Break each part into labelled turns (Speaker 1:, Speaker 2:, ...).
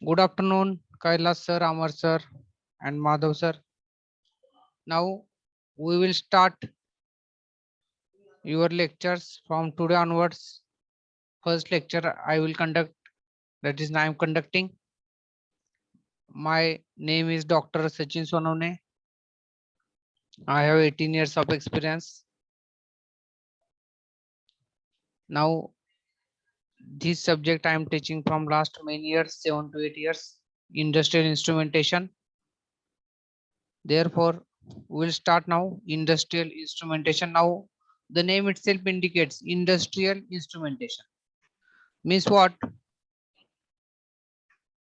Speaker 1: Good afternoon, Kailash sir, Amar sir, and Madhav sir. Now we will start your lectures from today onwards. First lecture I will conduct, that is, I am conducting. My name is Dr. Sachin Sonone. I have 18 years of experience. Now, this subject I am teaching from last many years, 7 to 8 years, industrial instrumentation. Therefore, we will start now industrial instrumentation. Now, the name itself indicates industrial instrumentation. Means what?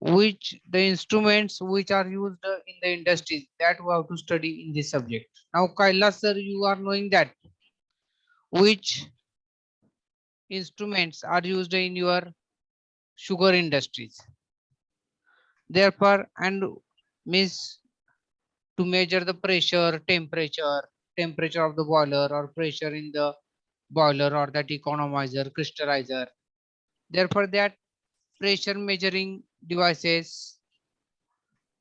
Speaker 1: Which the instruments which are used in the industries that we have to study in this subject. Now, Kailash sir, you are knowing that which instruments are used in your sugar industries. Therefore, and means to measure the pressure, temperature of the boiler or pressure in the boiler or that economizer, crystallizer. Therefore, that pressure measuring devices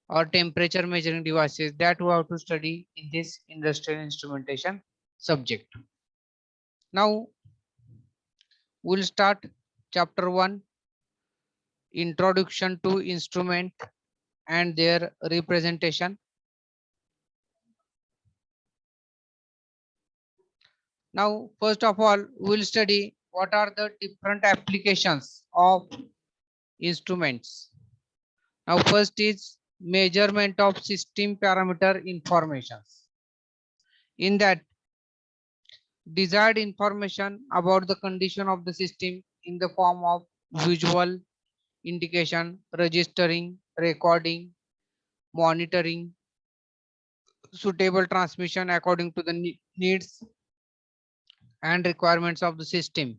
Speaker 1: or temperature measuring devices that we have to study in this industrial instrumentation subject. Now, we'll start chapter 1, introduction to instrument and their representation. Now, first of all, we'll study what are the different applications of instruments. Now, first is measurement of system parameter informations. In that, desired information about the condition of the system in the form of visual indication, registering, recording, monitoring, suitable transmission according to the needs and requirements of the system.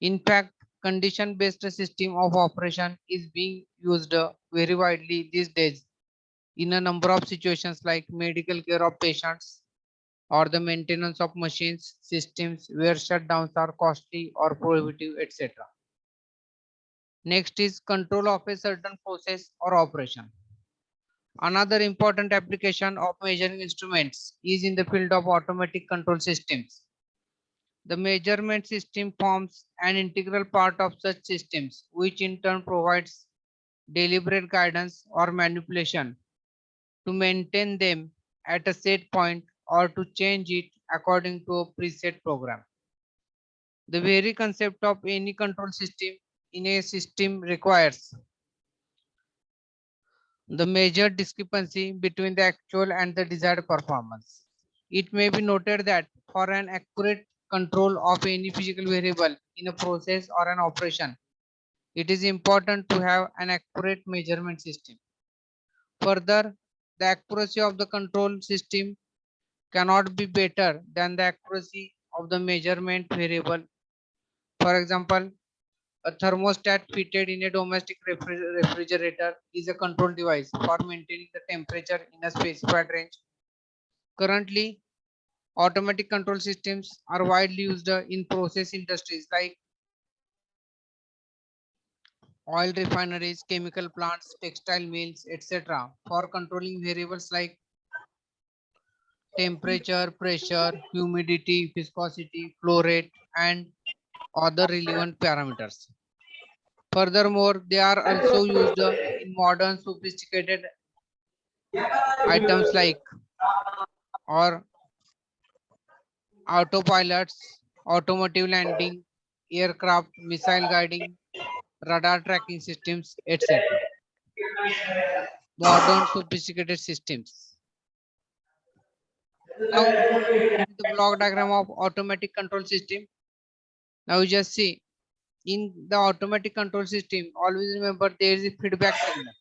Speaker 1: In fact, condition-based system of operation is being used very widely these days in a number of situations like medical care of patients or the maintenance of machines, systems where shutdowns are costly or prohibitive, etc. Next is control of a certain process or operation. Another important application of measuring instruments is in the field of automatic control systems. The measurement system forms an integral part of such systems, which in turn provides deliberate guidance or manipulation to maintain them at a set point or to change it according to a preset program. The very concept of any control system in a system requires the measured discrepancy between the actual and the desired performance. It may be noted that for an accurate control of any physical variable in a process or an operation, it is important to have an accurate measurement system. Further, the accuracy of the control system cannot be better than the accuracy of the measurement variable. For example, a thermostat fitted in a domestic refrigerator is a control device for maintaining the temperature in a specified range. Currently, automatic control systems are widely used in process industries like oil refineries, chemical plants, textile mills, etc. for controlling variables like temperature, pressure, humidity, viscosity, flow rate, and other relevant parameters. Furthermore, they are also used in modern sophisticated items like or autopilots, automotive landing, aircraft, missile guiding, radar tracking systems, etc. Modern sophisticated systems. Now, this is the block diagram of automatic control system. Now you just see in the automatic control system, always remember there is a feedback signal.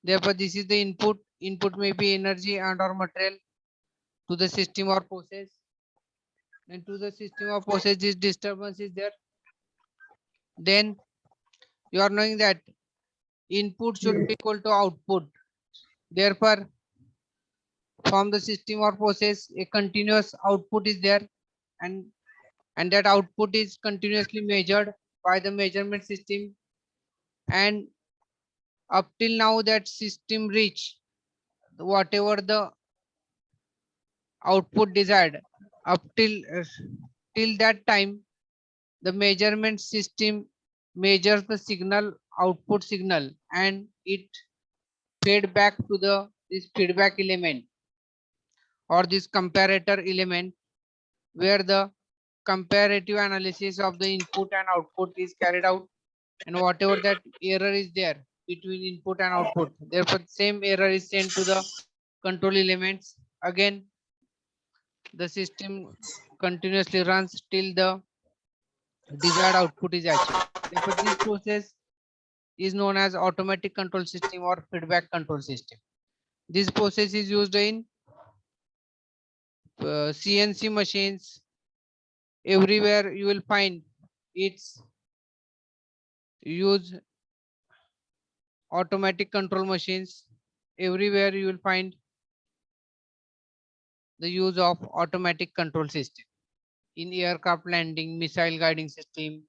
Speaker 1: Therefore, this is the input. Input may be energy and or material to the system or process. And to the system or process, this disturbance is there. Then you are knowing that input should be equal to output. Therefore, from the system or process, a continuous output is there, and that output is continuously measured by the measurement system, and Up till now that system reach whatever the output desired. Up till that time, the measurement system measures the signal output signal and it fed back to the this feedback element or this comparator element where the comparative analysis of the input and output is carried out, and whatever that error is there between input and output, therefore same error is sent to the control elements. Again the system continuously runs till the desired output is achieved. Therefore this process is known as automatic control system or feedback control system. This process is used in CNC machines. Everywhere you will find its use. Automatic control machines, everywhere you will find the use of automatic control system in aircraft landing, missile guiding system.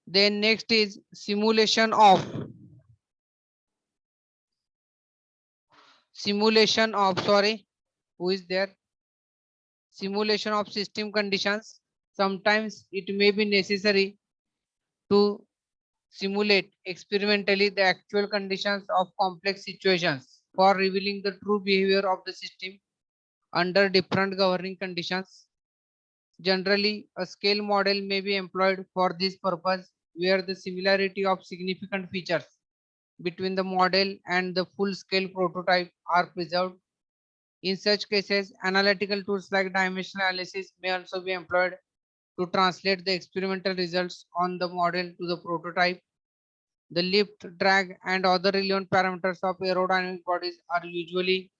Speaker 1: Then next is simulation of sorry, who is there? Simulation of system conditions. Sometimes it may be necessary to simulate experimentally the actual conditions of complex situations for revealing the true behavior of the system under different governing conditions. Generally, a scale model may be employed for this purpose where the similarity of significant features between the model and the full-scale prototype are preserved. In such cases, analytical tools like dimensional analysis may also be employed to translate the experimental results on the model to the prototype. The lift, drag, and other relevant parameters of aerodynamic bodies are usually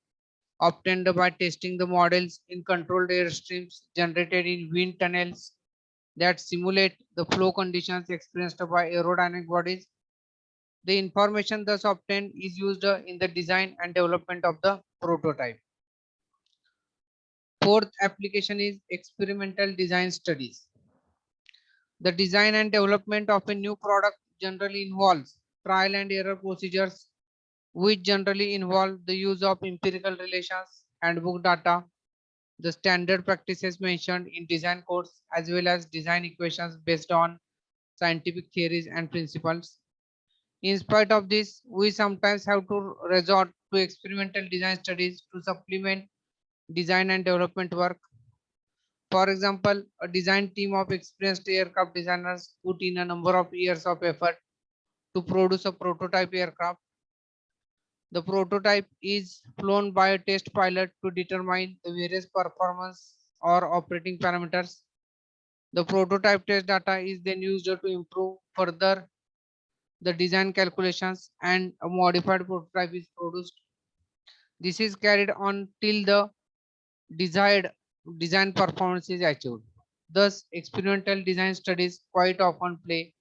Speaker 1: obtained by testing the models in controlled airstreams generated in wind tunnels that simulate the flow conditions experienced by aerodynamic bodies. The information thus obtained is used in the design and development of the prototype. Fourth application is experimental design studies. The design and development of a new product generally involves trial and error procedures, which generally involve the use of empirical relations, handbook data, the standard practices mentioned in design codes, as well as design equations based on scientific theories and principles. In spite of this, we sometimes have to resort to experimental design studies to supplement design and development work. For example, a design team of experienced aircraft designers put in a number of years of effort to produce a prototype aircraft. The prototype is flown by a test pilot to determine the various performance or operating parameters. The prototype test data is then used to improve further the design calculations and a modified prototype is produced. This is carried on till the desired design performance is achieved. Thus, experimental design studies quite often play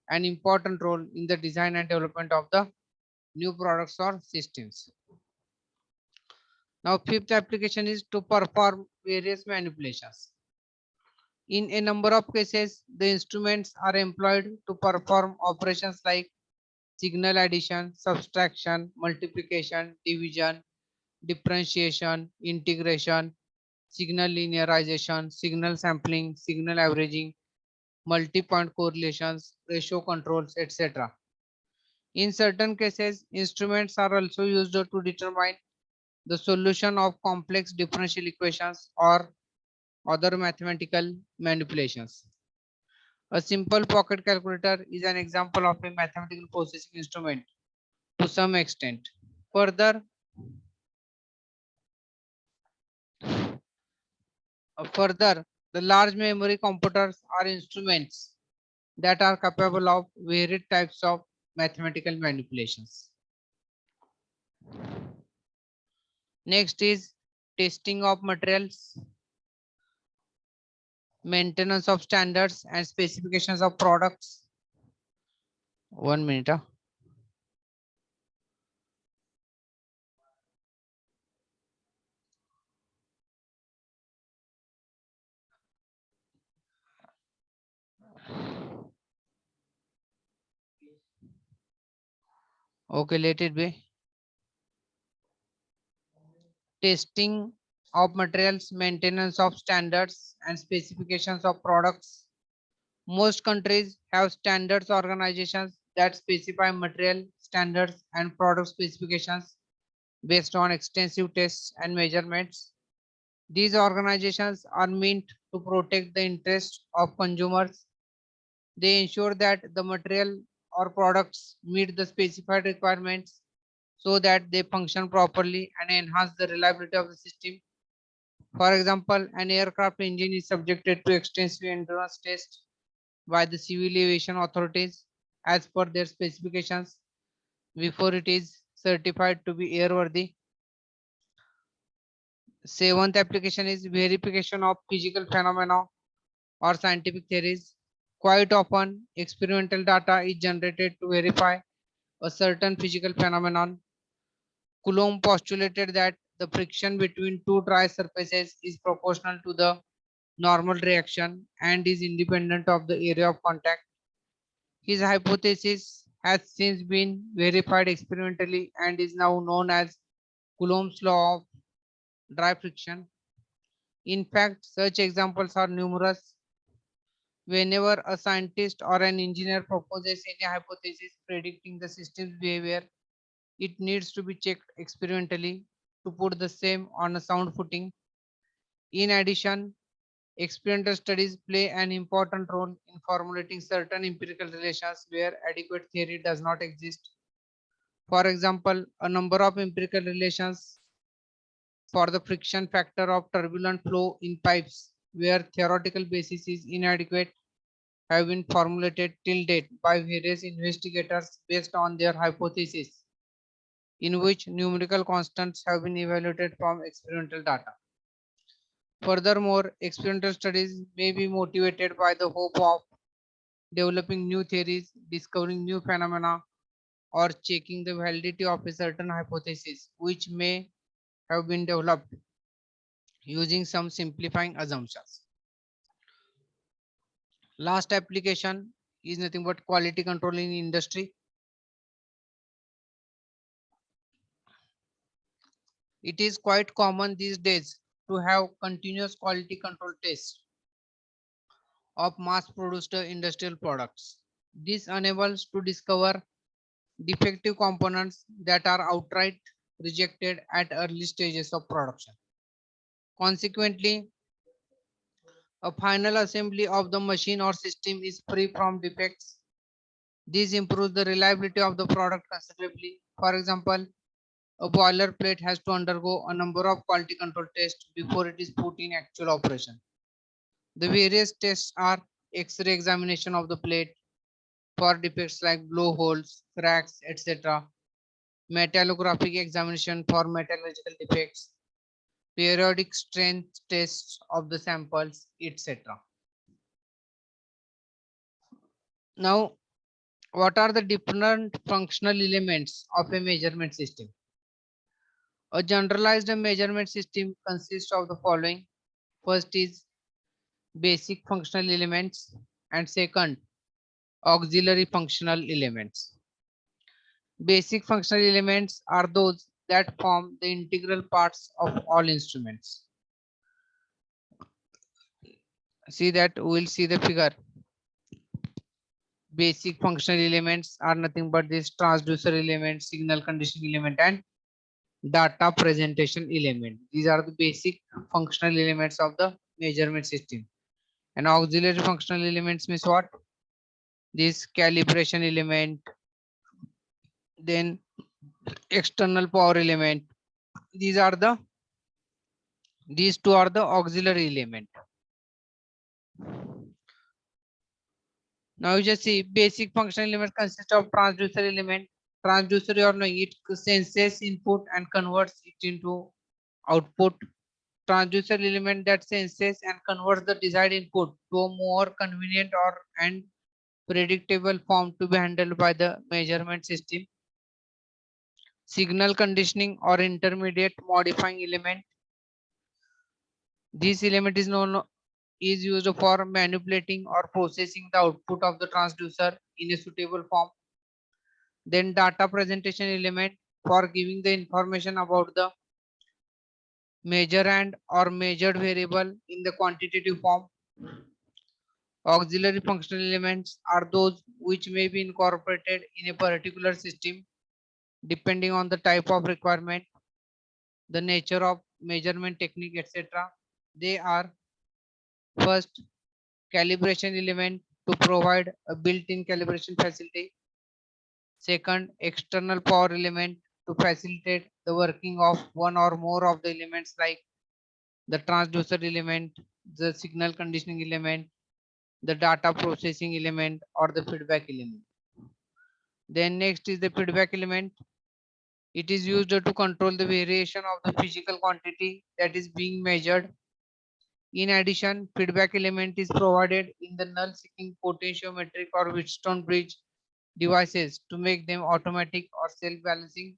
Speaker 1: an important role in the design and development of the new products or systems. Now, fifth application is to perform various manipulations. In a number of cases, the instruments are employed to perform operations like signal addition, subtraction, multiplication, division, differentiation, integration, signal linearization, signal sampling, signal averaging, multi-point correlations, ratio controls, etc. In certain cases, instruments are also used to determine the solution of complex differential equations or other mathematical manipulations. A simple pocket calculator is an example of a mathematical processing instrument to some extent. Further, the large memory computers are instruments that are capable of varied types of mathematical manipulations. Next is testing of materials, maintenance of standards and specifications of products. 1 minute. Okay, let it be. Testing of materials, maintenance of standards and specifications of products. Most countries have standards organizations that specify material standards and product specifications based on extensive tests and measurements. These organizations are meant to protect the interests of consumers. They ensure that the material or products meet the specified requirements so that they function properly and enhance the reliability of the system. For example, an aircraft engine is subjected to extensive endurance tests by the civil aviation authorities as per their specifications before it is certified to be airworthy. Seventh application is verification of physical phenomena or scientific theories. Quite often, experimental data is generated to verify a certain physical phenomenon. Coulomb postulated that the friction between two dry surfaces is proportional to the normal reaction and is independent of the area of contact. His hypothesis has since been verified experimentally and is now known as Coulomb's law of dry friction. In fact, such examples are numerous. Whenever a scientist or an engineer proposes any hypothesis predicting the system's behavior, it needs to be checked experimentally to put the same on a sound footing. In addition, experimental studies play an important role in formulating certain empirical relations where adequate theory does not exist. For example, a number of empirical relations for the friction factor of turbulent flow in pipes where theoretical basis is inadequate have been formulated till date by various investigators based on their hypotheses, in which numerical constants have been evaluated from experimental data. Furthermore, experimental studies may be motivated by the hope of developing new theories, discovering new phenomena, or checking the validity of a certain hypothesis, which may have been developed using some simplifying assumptions. Last application is nothing but quality control in industry. It is quite common these days to have continuous quality control tests of mass produced industrial products. This enables to discover defective components that are outright rejected at early stages of production. Consequently, a final assembly of the machine or system is free from defects. This improves the reliability of the product considerably. For example, a boiler plate has to undergo a number of quality control tests before it is put in actual operation. The various tests are X-ray examination of the plate for defects like blowholes, cracks, etc. Metallographic examination for metallurgical defects, periodic strength tests of the samples, etc. Now, what are the different functional elements of a measurement system? A generalized measurement system consists of the following. First is basic functional elements and second auxiliary functional elements. Basic functional elements are those that form the integral parts of all instruments. See that we'll see the figure. Basic functional elements are nothing but this transducer element, signal conditioning element and data presentation element. These are the basic functional elements of the measurement system. And auxiliary functional elements means what? This calibration element, then external power element. These two are the auxiliary element. Now you just see basic functional element consists of transducer element. Transducer, you are knowing it senses input and converts it into output. Transducer element that senses and converts the desired input to a more convenient or and predictable form to be handled by the measurement system. Signal conditioning or intermediate modifying element. This element is used for manipulating or processing the output of the transducer in a suitable form. Then data presentation element for giving the information about the measure and or measured variable in the quantitative form. Auxiliary functional elements are those which may be incorporated in a particular system depending on the type of requirement, the nature of measurement technique, etc. They are first calibration element to provide a built-in calibration facility. Second, external power element to facilitate the working of one or more of the elements like the transducer element, the signal conditioning element, the data processing element, or the feedback element. Then next is the feedback element. It is used to control the variation of the physical quantity that is being measured. In addition, feedback element is provided in the null seeking potentiometric or Wheatstone bridge devices to make them automatic or self-balancing.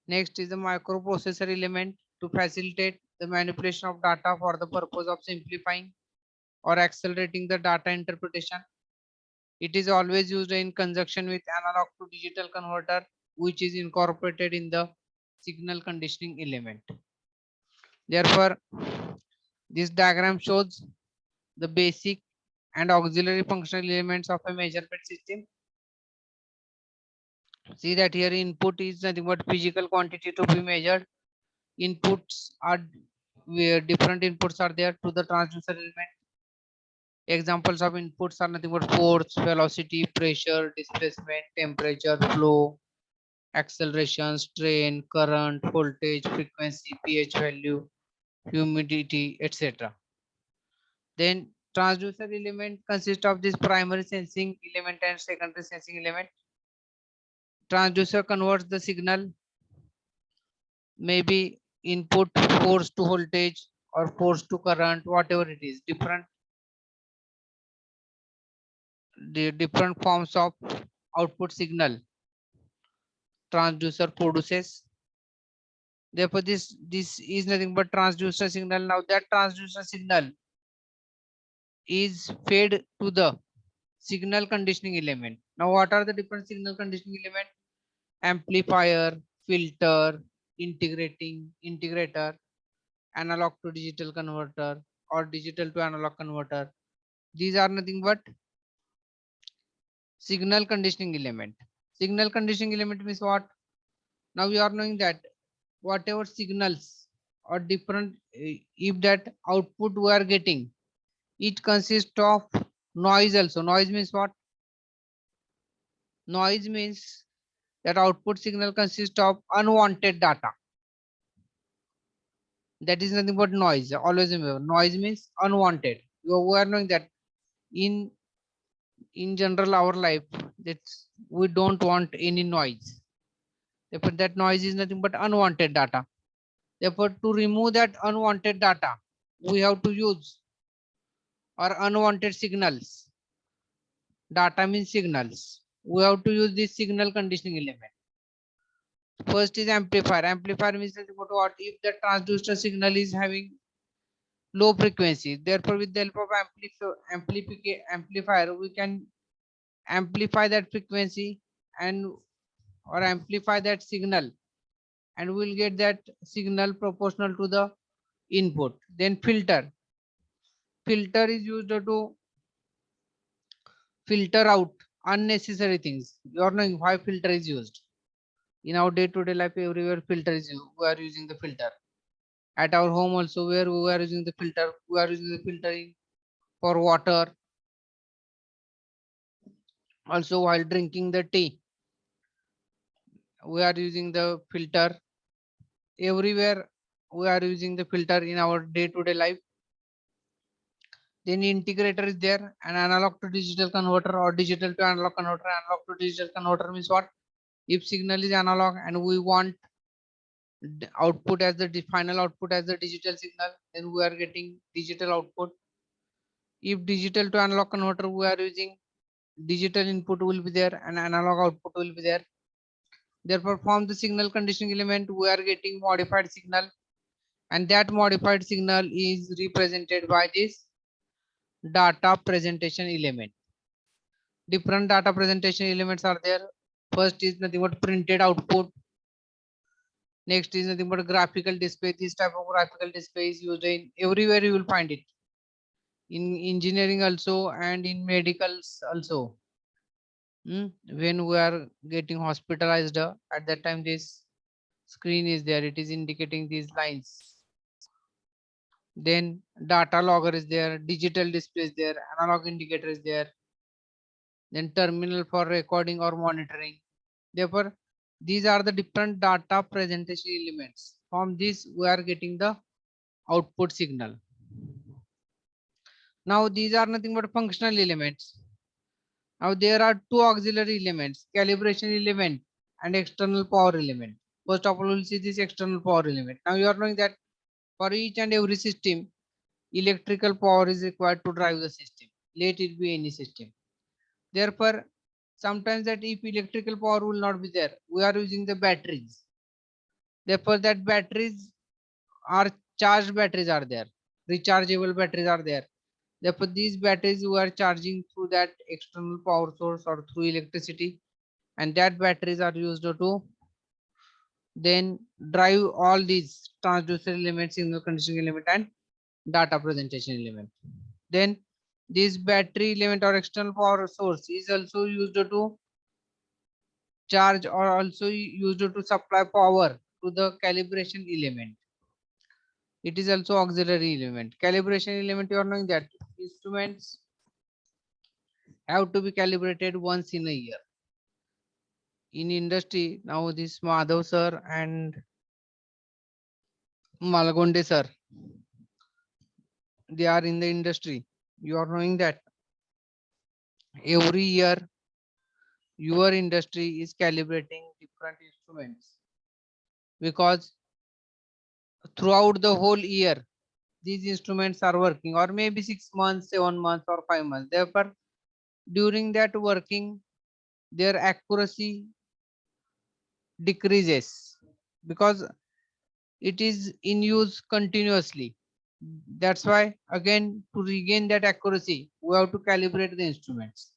Speaker 1: Next is the microprocessor element to facilitate the manipulation of data for the purpose of simplifying or accelerating the data interpretation. It is always used in conjunction with analog to digital converter, which is incorporated in the signal conditioning element. Therefore, this diagram shows the basic and auxiliary functional elements of a measurement system. See that here input is nothing but physical quantity to be measured. Inputs are where different inputs are there to the transducer element. Examples of inputs are nothing but force, velocity, pressure, displacement, temperature, flow, acceleration, strain, current, voltage, frequency, pH value, humidity, etc. Then transducer element consists of this primary sensing element and secondary sensing element. Transducer converts the signal, maybe input force to voltage or force to current, whatever it is, different forms of output signal transducer produces. Therefore, this is nothing but transducer signal. Now that transducer signal is fed to the signal conditioning element. Now, what are the different signal conditioning element? Amplifier, filter, integrator, analog to digital converter, or digital to analog converter. These are nothing but signal conditioning element. Signal conditioning element means what? Now we are knowing that whatever signals or different, if that output we are getting, it consists of noise also. Noise means what? Noise means that output signal consists of unwanted data. That is nothing but noise. Always remember, noise means unwanted. We are knowing that in general our life, that we don't want any noise. Therefore, that noise is nothing but unwanted data. Therefore, to remove that unwanted data, we have to use or unwanted signals. Data means signals. We have to use this signal conditioning element. First is amplifier. Amplifier means what? If the transducer signal is having low frequency, therefore with the help of amplifier, we can amplify that frequency and or amplify that signal, and we'll get that signal proportional to the input. Then filter. Filter is used to filter out unnecessary things. You are knowing why filter is used. In our day-to-day life, everywhere filter is used. We are using the filter. At our home also, where we are using the filter, we are using the filtering for water. Also, while drinking the tea, we are using the filter. Everywhere we are using the filter in our day-to-day life. Then integrator is there, an analog to digital converter or digital to analog converter. Analog to digital converter means what? If signal is analog and we want output as the final output as the digital signal, then we are getting digital output. If digital to analog converter, we are using digital input will be there and analog output will be there. Therefore, from the signal conditioning element, we are getting modified signal, and that modified signal is represented by this data presentation element. Different data presentation elements are there. First is nothing but printed output. Next is nothing but graphical display. This type of graphical display is used in everywhere, you will find it. In engineering also and in medicals also. When we are getting hospitalized, at that time this screen is there, it is indicating these lines. Then data logger is there, digital display is there, analog indicator is there, then terminal for recording or monitoring. Therefore, these are the different data presentation elements. From this, we are getting the output signal. Now, these are nothing but functional elements. Now, there are two auxiliary elements, calibration element and external power element. First of all, we'll see this external power element. Now, you are knowing that for each and every system, electrical power is required to drive the system. Let it be any system. Therefore, sometimes that if electrical power will not be there, we are using the batteries. Therefore, that batteries are charged batteries are there, rechargeable batteries are there. Therefore, these batteries we are charging through that external power source or through electricity, and that batteries are used to then drive all these transducer elements, signal conditioning element, and data presentation element. Then this battery element or external power source is also used to charge or also used to supply power to the calibration element. It is also auxiliary element. Calibration element, you are knowing that instruments have to be calibrated once in a year. In industry, now this Madhav sir and Malgonde sir, they are in the industry. You are knowing that every year your industry is calibrating different instruments, because throughout the whole year these instruments are working, or maybe 6 months, 7 months, or 5 months. Therefore, during that working, their accuracy decreases because it is in use continuously. That's why again, to regain that accuracy, we have to calibrate the instruments.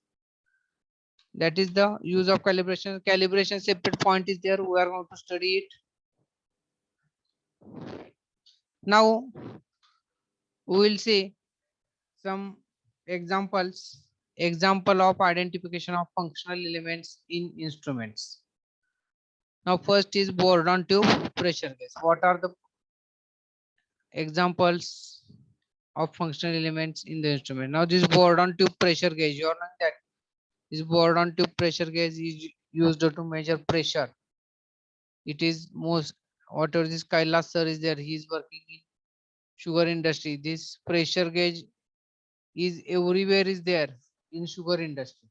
Speaker 1: That is the use of calibration. Calibration separate point is there, we are going to study it. Now we will see some example of identification of functional elements in instruments. Now first is Bourdon tube, pressure gauge. What are the examples of functional elements in the instrument? Now this Bourdon tube pressure gauge, you are knowing that this Bourdon tube pressure gauge is used to measure pressure. It is most, whatever this Kailash sir is there, he is working in sugar industry. This pressure gauge is everywhere is there in sugar industry.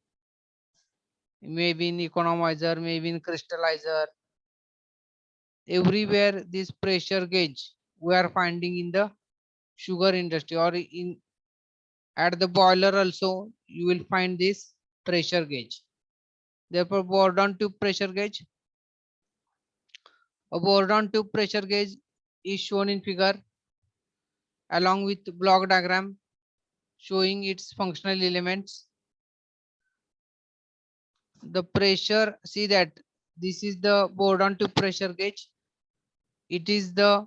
Speaker 1: Maybe in economizer, maybe in crystallizer. Everywhere this pressure gauge we are finding in the sugar industry, or in at the boiler also you will find this pressure gauge. Therefore, Bourdon tube pressure gauge. A Bourdon tube pressure gauge is shown in figure along with block diagram showing its functional elements. The pressure, see that this is the Bourdon tube pressure gauge. It is the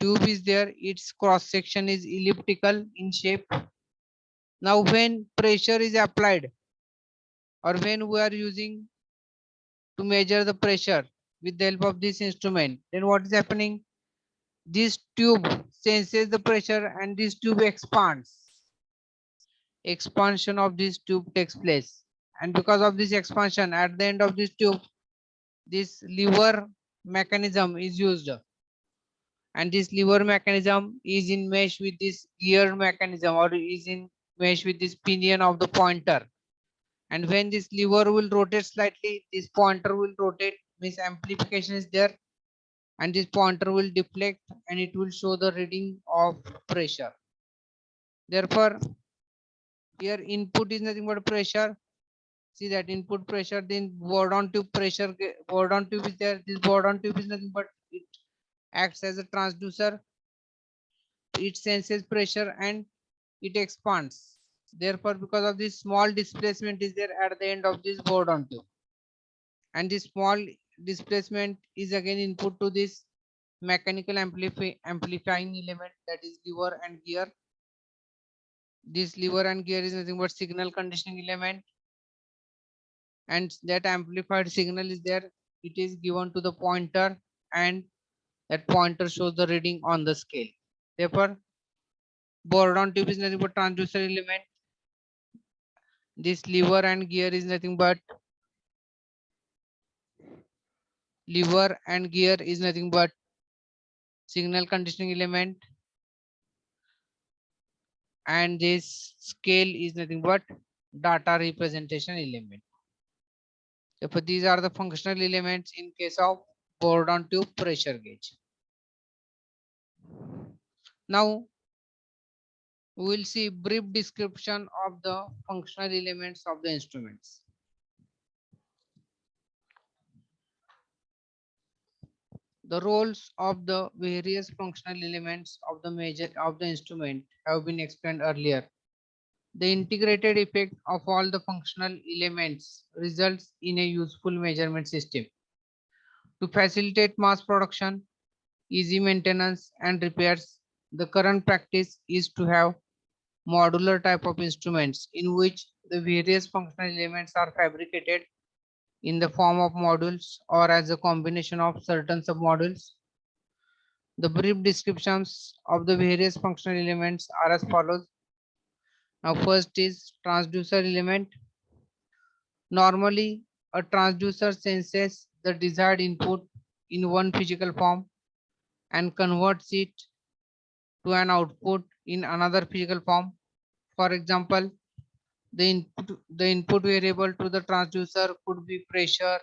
Speaker 1: tube is there, its cross section is elliptical in shape. Now when pressure is applied, or when we are using to measure the pressure with the help of this instrument, then what is happening? This tube senses the pressure and this tube expands. Expansion of this tube takes place, and because of this expansion, at the end of this tube, this lever mechanism is used, and this lever mechanism is in mesh with this gear mechanism, or is in mesh with this pinion of the pointer. And when this lever will rotate slightly, this pointer will rotate, means amplification is there, and this pointer will deflect and it will show the reading of pressure. Therefore, here input is nothing but pressure. See that input pressure, then Bourdon tube pressure, Bourdon tube is there. This Bourdon tube is nothing but it acts as a transducer. It senses pressure and it expands. Therefore, because of this small displacement is there at the end of this board on tube, and this small displacement is again input to this mechanical amplifying element, that is lever and gear. This lever and gear is nothing but signal conditioning element, and that amplified signal is there. It is given to the pointer, and that pointer shows the reading on the scale. Therefore, board on tube is nothing but transducer element. This lever and gear is nothing but signal conditioning element, and this scale is nothing but data representation element. Therefore, these are the functional elements in case of board on tube pressure gauge. Now we will see brief description of the functional elements of the instruments. The roles of the various functional elements of the instrument have been explained earlier. The integrated effect of all the functional elements results in a useful measurement system. To facilitate mass production, easy maintenance and repairs, the current practice is to have modular type of instruments in which the various functional elements are fabricated in the form of modules or as a combination of certain submodules. The brief descriptions of the various functional elements are as follows. Now, first is transducer element. Normally, a transducer senses the desired input in one physical form and converts it to an output in another physical form. For example, the input variable to the transducer could be pressure,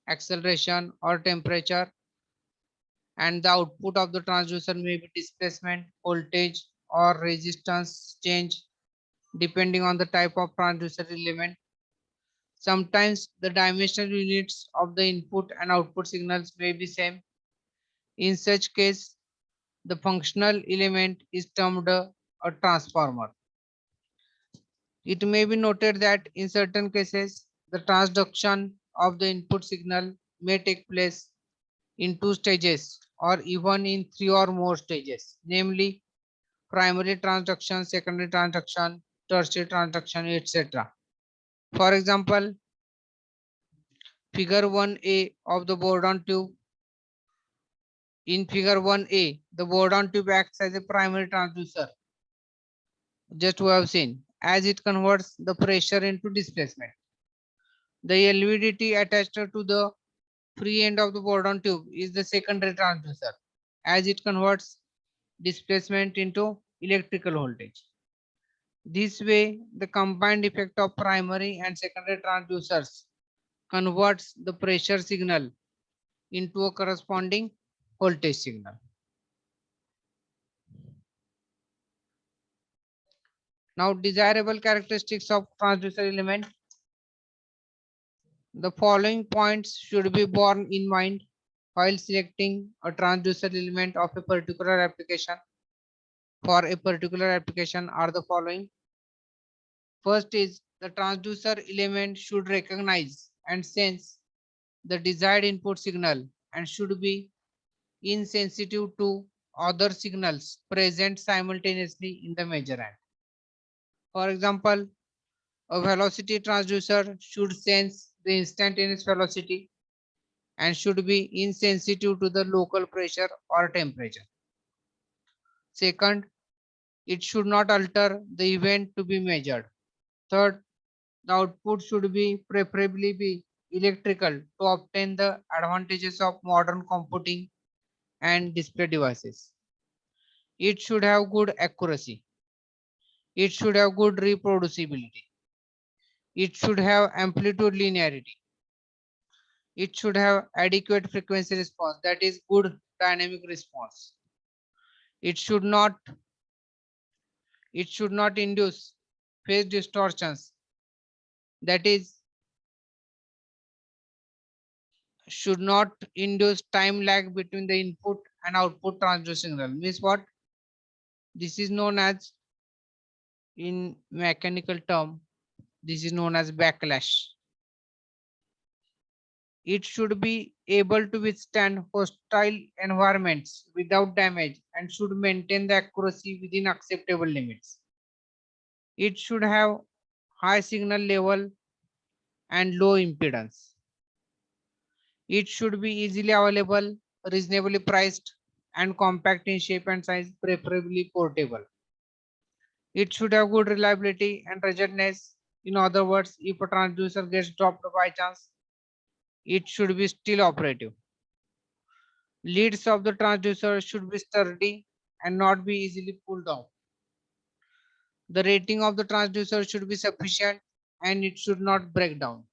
Speaker 1: acceleration, or temperature, and the output of the transducer may be displacement, voltage, or resistance change depending on the type of transducer element. Sometimes the dimensional units of the input and output signals may be same. In such case, the functional element is termed a transformer. It may be noted that in certain cases, the transduction of the input signal may take place in two stages or even in three or more stages, namely primary transduction, secondary transduction, tertiary transduction, etc. For example, figure 1a of the board on tube. In figure 1a, the board on tube acts as a primary transducer, just we have seen, as it converts the pressure into displacement. The LVDT attached to the free end of the board on tube is the secondary transducer, as it converts displacement into electrical voltage. This way, the combined effect of primary and secondary transducers converts the pressure signal into a corresponding voltage signal. Now, desirable characteristics of transducer element. The following points should be borne in mind while selecting a transducer element of a particular application. For a particular application are the following. First is the transducer element should recognize and sense the desired input signal and should be insensitive to other signals present simultaneously in the measurement. For example, a velocity transducer should sense the instantaneous velocity and should be insensitive to the local pressure or temperature. Second, it should not alter the event to be measured. Third, the output should be preferably be electrical to obtain the advantages of modern computing and display devices. It should have good accuracy. It should have good reproducibility. It should have amplitude linearity. It should have adequate frequency response, that is good dynamic response. It should not induce phase distortions, that is should not induce time lag between the input and output transducer signal. Means what? This is known as In mechanical term, this is known as backlash. It should be able to withstand hostile environments without damage and should maintain the accuracy within acceptable limits. It should have high signal level and low impedance. It should be easily available, reasonably priced, and compact in shape and size, preferably portable. It should have good reliability and ruggedness. In other words, if a transducer gets dropped by chance, it should be still operative. Leads of the transducer should be sturdy and not be easily pulled off. The rating of the transducer should be sufficient and it should not break down.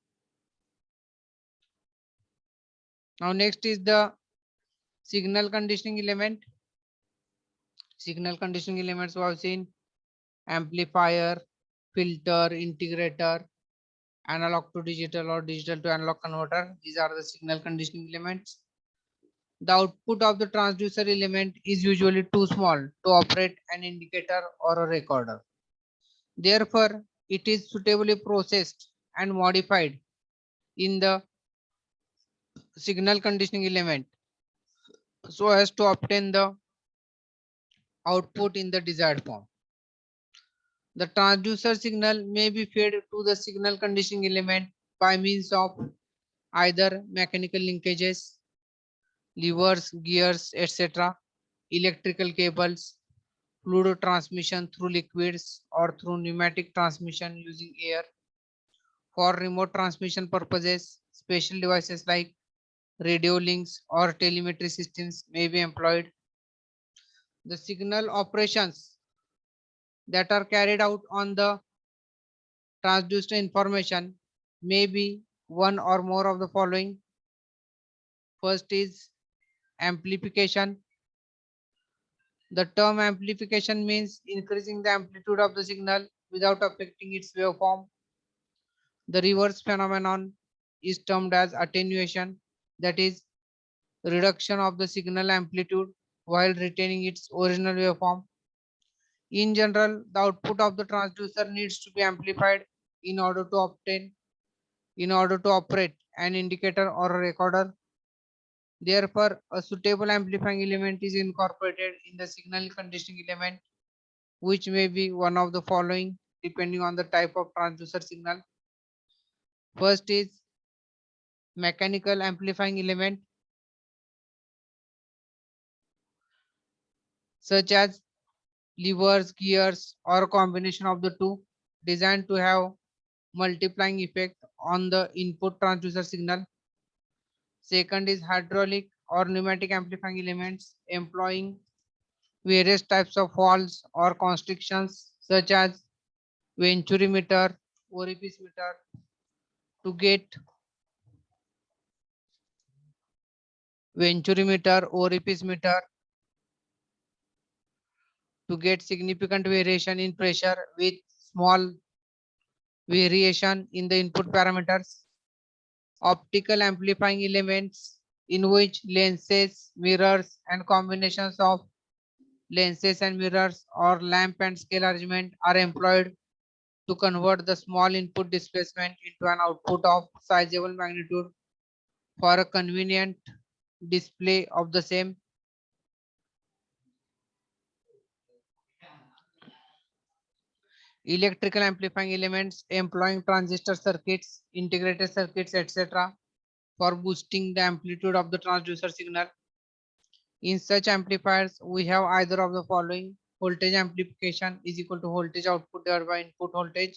Speaker 1: Now next is the signal conditioning element. Signal conditioning elements we have seen: amplifier, filter, integrator, analog to digital or digital to analog converter. These are the signal conditioning elements. The output of the transducer element is usually too small to operate an indicator or a recorder. Therefore, it is suitably processed and modified in the signal conditioning element so as to obtain the output in the desired form. The transducer signal may be fed to the signal conditioning element by means of either mechanical linkages, levers, gears, etc., electrical cables, fluid transmission through liquids, or through pneumatic transmission using air. For remote transmission purposes, special devices like radio links or telemetry systems may be employed. The signal operations that are carried out on the transducer information may be one or more of the following. First is amplification. The term amplification means increasing the amplitude of the signal without affecting its waveform. The reverse phenomenon is termed as attenuation, that is, reduction of the signal amplitude while retaining its original waveform. In general, the output of the transducer needs to be amplified in order to operate an indicator or a recorder. Therefore, a suitable amplifying element is incorporated in the signal conditioning element, which may be one of the following depending on the type of transducer signal. First is mechanical amplifying element, such as levers, gears, or a combination of the two, designed to have multiplying effect on the input transducer signal. Second is hydraulic or pneumatic amplifying elements employing various types of valves or constrictions such as venturimeter, orifice meter to get orifice meter to get significant variation in pressure with small variation in the input parameters. Optical amplifying elements in which lenses, mirrors, and combinations of lenses and mirrors or lamp and scale arrangement are employed to convert the small input displacement into an output of sizable magnitude for a convenient display of the same. Electrical amplifying elements employing transistor circuits, integrated circuits, etc. for boosting the amplitude of the transducer signal. In such amplifiers, we have either of the following. Voltage amplification is equal to voltage output divided by input voltage,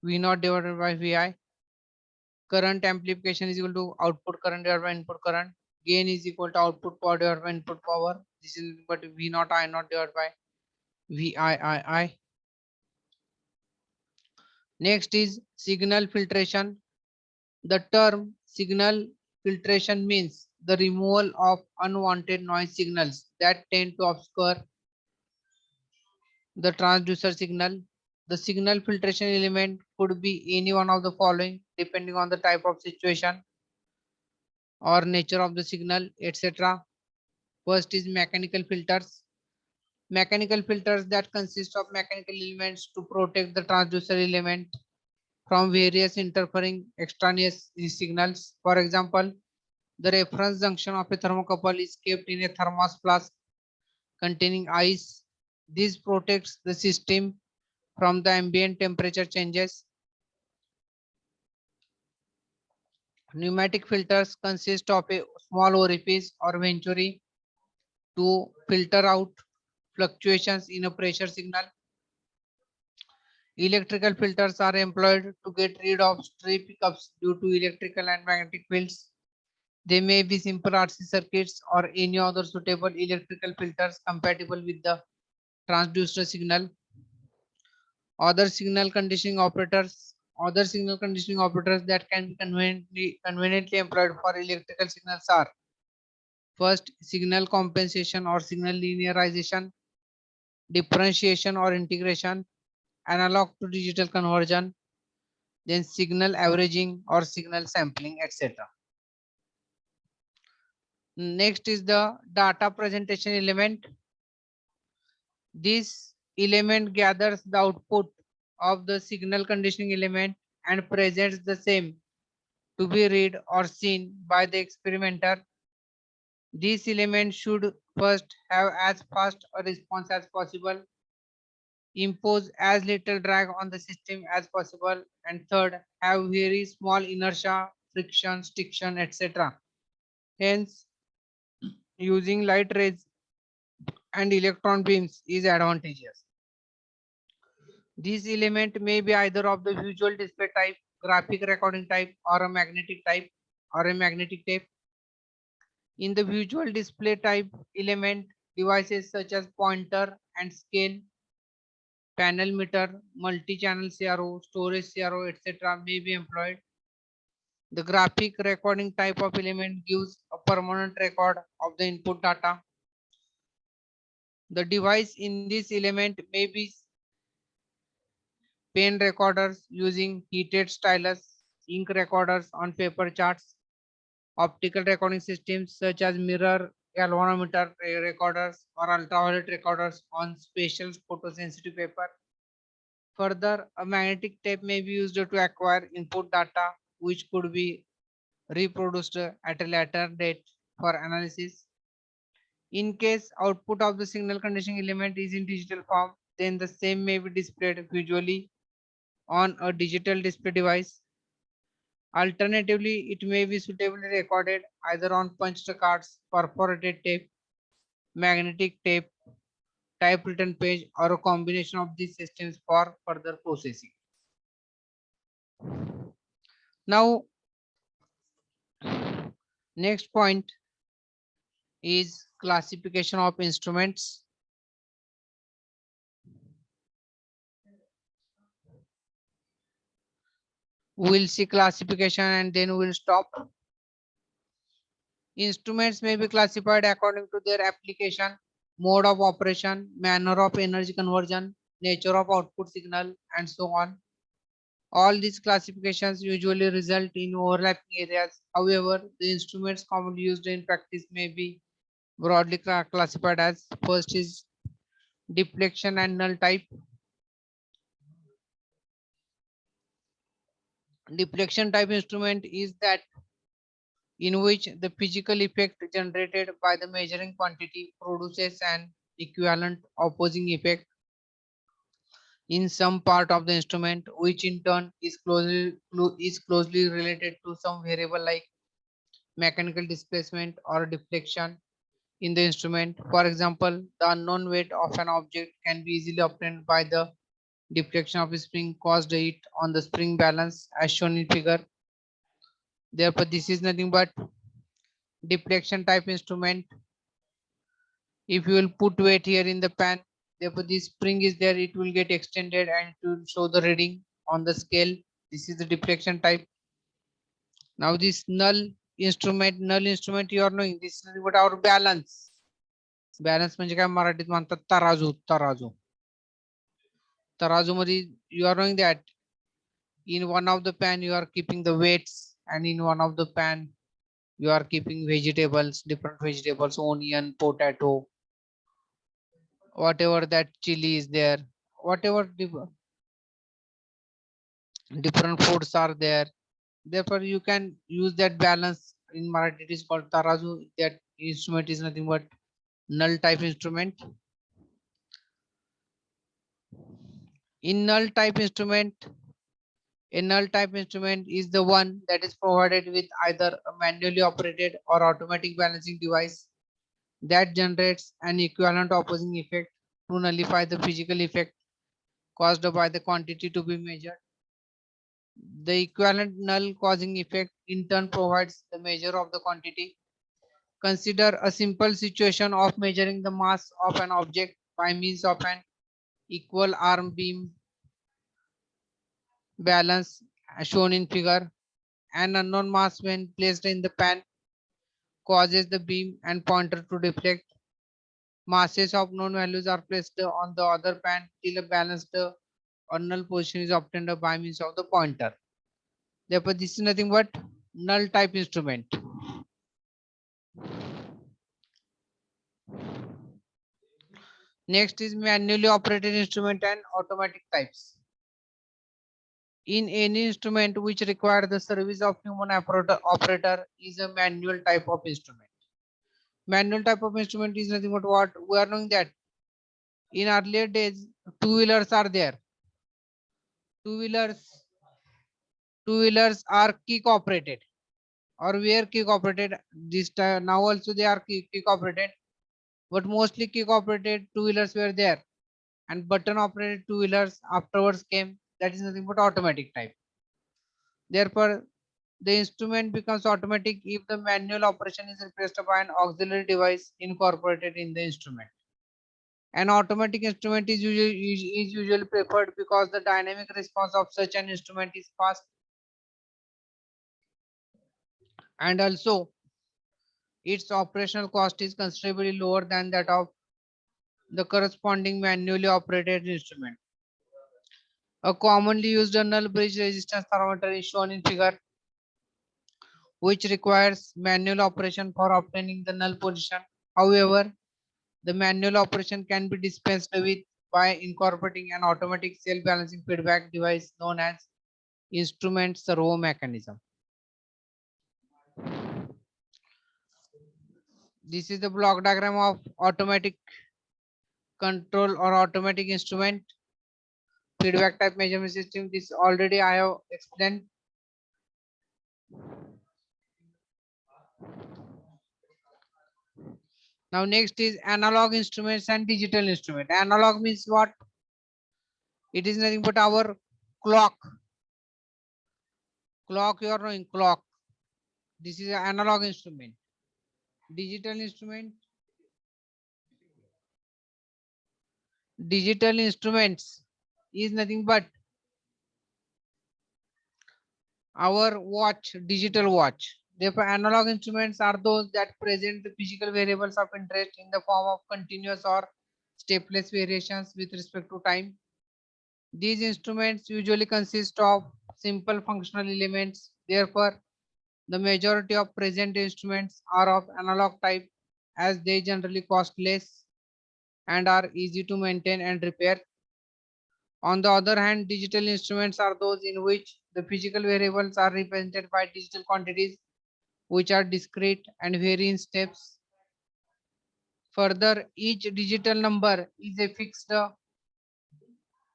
Speaker 1: V0 divided by Vi. Current amplification is equal to output current divided by input current. Gain is equal to output power divided by input power. This is but V0 I0 divided by VIII. Next is signal filtration. The term signal filtration means the removal of unwanted noise signals that tend to obscure the transducer signal. The signal filtration element could be any one of the following depending on the type of situation or nature of the signal, etc. First is mechanical filters. Mechanical filters that consist of mechanical elements to protect the transducer element from various interfering extraneous signals. For example, the reference junction of a thermocouple is kept in a thermos flask containing ice. This protects the system from the ambient temperature changes. Pneumatic filters consist of a small orifice or venturi to filter out fluctuations in a pressure signal. Electrical filters are employed to get rid of stray pickups due to electrical and magnetic fields. They may be simple RC circuits or any other suitable electrical filters compatible with the transducer signal. Other signal conditioning operators that can be conveniently employed for electrical signals are: first, signal compensation or signal linearization, differentiation or integration, analog to digital conversion, then signal averaging or signal sampling, etc. Next is the data presentation element. This element gathers the output of the signal conditioning element and presents the same to be read or seen by the experimenter. This element should first have as fast a response as possible, impose as little drag on the system as possible, and third, have very small inertia, friction, stiction, etc. Hence, using light rays and electron beams is advantageous. This element may be either of the visual display type, graphic recording type, or a magnetic type or a magnetic tape. In the visual display type element, devices such as pointer and scale, panel meter, multi-channel CRO, storage CRO, etc. may be employed. The graphic recording type of element gives a permanent record of the input data. The device in this element may be pen recorders using heated stylus, ink recorders on paper charts, optical recording systems such as mirror galvanometer recorders or ultraviolet recorders on special photosensitive paper. Further, a magnetic tape may be used to acquire input data which could be reproduced at a later date for analysis. In case output of the signal conditioning element is in digital form, then the same may be displayed visually on a digital display device. Alternatively, it may be suitably recorded either on punched cards, perforated tape, magnetic tape, typewritten page, or a combination of these systems for further processing. Now, next point is classification of instruments. We'll see classification and then we'll stop. Instruments may be classified according to their application, mode of operation, manner of energy conversion, nature of output signal, and so on. All these classifications usually result in overlapping areas. However, the instruments commonly used in practice may be broadly classified as: first is deflection and null type. Deflection type instrument is that in which the physical effect generated by the measuring quantity produces an equivalent opposing effect in some part of the instrument, which in turn is closely related to some variable like mechanical displacement or deflection in the instrument. For example, the unknown weight of an object can be easily obtained by the deflection of a spring caused it on the spring balance as shown in figure. Therefore, this is nothing but deflection type instrument. If you will put weight here in the pan, therefore this spring is there, it will get extended and it will show the reading on the scale. This is the deflection type. Now this null instrument you are knowing, this is what our balance. Balance म्हणजे काय मराठीत म्हणतात तराजू. तराजू मध्ये you are knowing that in one of the pan you are keeping the weights and in one of the pan you are keeping vegetables, different vegetables, onion, potato, whatever that chili is there, whatever different foods are there. Therefore, you can use that balance. In Marathi, it is called tarazu. That instrument is nothing but null type instrument. In null type instrument, a null type instrument is the one that is provided with either a manually operated or automatic balancing device that generates an equivalent opposing effect to nullify the physical effect caused by the quantity to be measured. The equivalent null causing effect in turn provides the measure of the quantity. Consider a simple situation of measuring the mass of an object by means of an equal arm beam balance shown in figure. An unknown mass when placed in the pan causes the beam and pointer to deflect. Masses of known values are placed on the other pan till a balanced or null position is obtained by means of the pointer. Therefore, this is nothing but null type instrument. Next is manually operated instrument and automatic types. In any instrument which requires the service of human operator is a manual type of instrument. Manual type of instrument is nothing but what we are knowing that in earlier days two-wheelers are there. Two-wheelers two-wheelers are kick operated or were kick operated. This time now also they are kick operated, but mostly kick operated two-wheelers were there, and button operated two-wheelers afterwards came. That is nothing but automatic type. Therefore, the instrument becomes automatic if the manual operation is replaced by an auxiliary device incorporated in the instrument. An automatic instrument is usually preferred because the dynamic response of such an instrument is fast, and also its operational cost is considerably lower than that of the corresponding manually operated instrument. A commonly used null bridge resistance thermometer is shown in figure, which requires manual operation for obtaining the null position. However, the manual operation can be dispensed with by incorporating an automatic self-balancing feedback device known as instrument servo mechanism. This is the block diagram of automatic control or automatic instrument feedback type measurement system. This already I have explained. Now next is analog instruments and digital instrument. Analog means what? It is nothing but our clock. Clock, you are knowing clock. This is an analog instrument. Digital instrument. Digital instruments is nothing but our watch, digital watch. Therefore, analog instruments are those that present the physical variables of interest in the form of continuous or stepless variations with respect to time. These instruments usually consist of simple functional elements. Therefore, the majority of present instruments are of analog type as they generally cost less and are easy to maintain and repair. On the other hand, digital instruments are those in which the physical variables are represented by digital quantities which are discrete and vary in steps. Further, each digital number is a fixed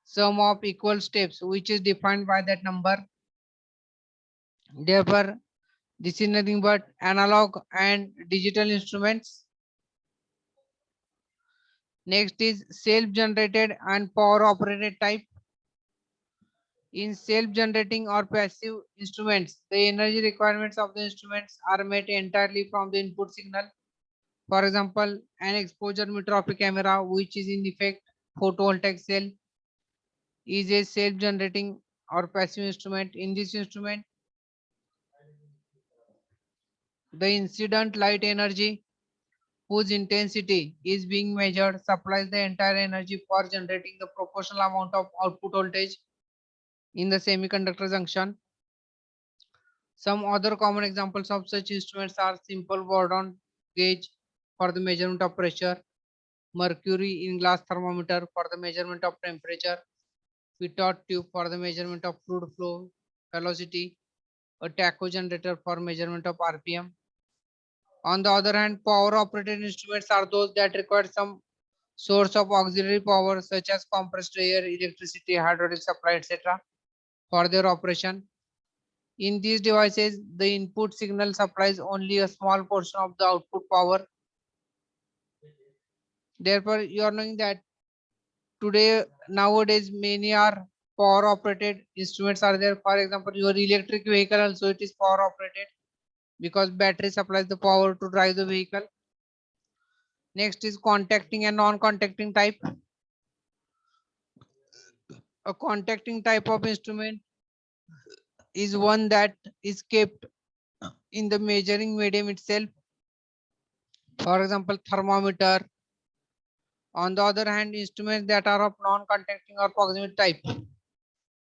Speaker 1: sum of equal steps which is defined by that number. Therefore, this is nothing but analog and digital instruments. Next is self-generated and power-operated type. In self-generating or passive instruments, the energy requirements of the instruments are met entirely from the input signal. For example, an exposure meter of a camera, which is in effect photovoltaic cell, is a self-generating or passive instrument. In this instrument, the incident light energy, whose intensity is being measured, supplies the entire energy for generating the proportional amount of output voltage in the semiconductor junction. Some other common examples of such instruments are simple Bourdon gauge for the measurement of pressure, mercury in glass thermometer for the measurement of temperature, pitot tube for the measurement of fluid flow velocity, a tacho generator for measurement of RPM. On the other hand, power operated instruments are those that require some source of auxiliary power such as compressed air, electricity, hydraulic supply, etc. for their operation. In these devices, the input signal supplies only a small portion of the output power. Therefore, you are knowing that today, nowadays, many are power operated instruments are there. For example, your electric vehicle also it is power operated because battery supplies the power to drive the vehicle. Next is contacting and non-contacting type. A contacting type of instrument is one that is kept in the measuring medium itself. For example, thermometer. On the other hand, instruments that are of non-contacting or proximity type.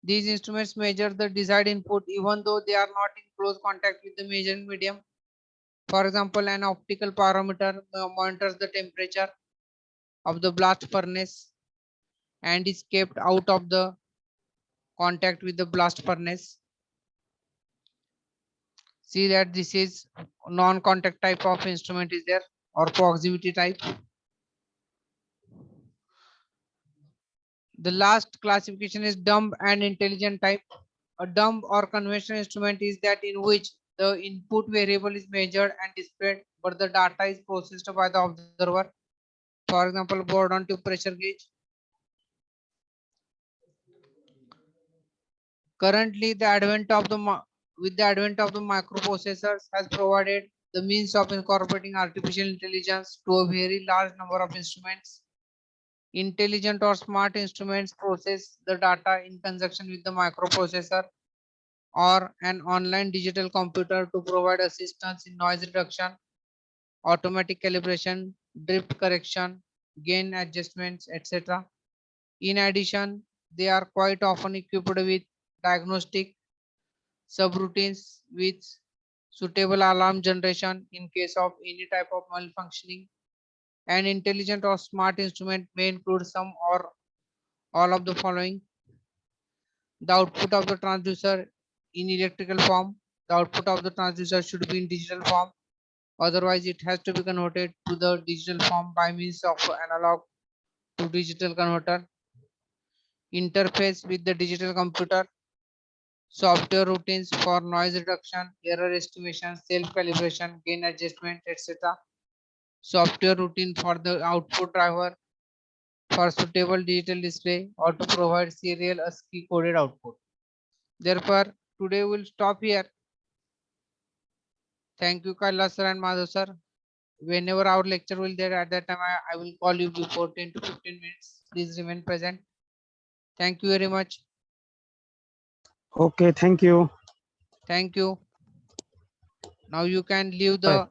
Speaker 1: These instruments measure the desired input even though they are not in close contact with the measuring medium. For example, an optical parameter monitors the temperature of the blast furnace and is kept out of the contact with the blast furnace. See that this is non-contact type of instrument is there or proximity type. The last classification is dumb and intelligent type. A dumb or conventional instrument is that in which the input variable is measured and displayed, but the data is processed by the observer. For example, board on tube pressure gauge. Currently, with the advent of the microprocessors has provided the means of incorporating artificial intelligence to a very large number of instruments. Intelligent or smart instruments process the data in conjunction with the microprocessor or an online digital computer to provide assistance in noise reduction, automatic calibration, drift correction, gain adjustments, etc. In addition, they are quite often equipped with diagnostic subroutines with suitable alarm generation in case of any type of malfunctioning. An intelligent or smart instrument may include some or all of the following: the output of the transducer in electrical form. The output of the transducer should be in digital form. Otherwise, it has to be converted to the digital form by means of analog to digital converter. Interface with the digital computer. Software routines for noise reduction, error estimation, self-calibration, gain adjustment, etc. Software routine for the output driver for suitable digital display or to provide serial ASCII coded output. Therefore, today we'll stop here. Thank you, Kailash sir and Madhav sir. Whenever our lecture will there at that time, I will call you before 10 to 15 minutes. Please remain present. Thank you very much.
Speaker 2: Okay, thank you.
Speaker 1: Thank you. Now you can leave
Speaker 2: Bye.
Speaker 1: the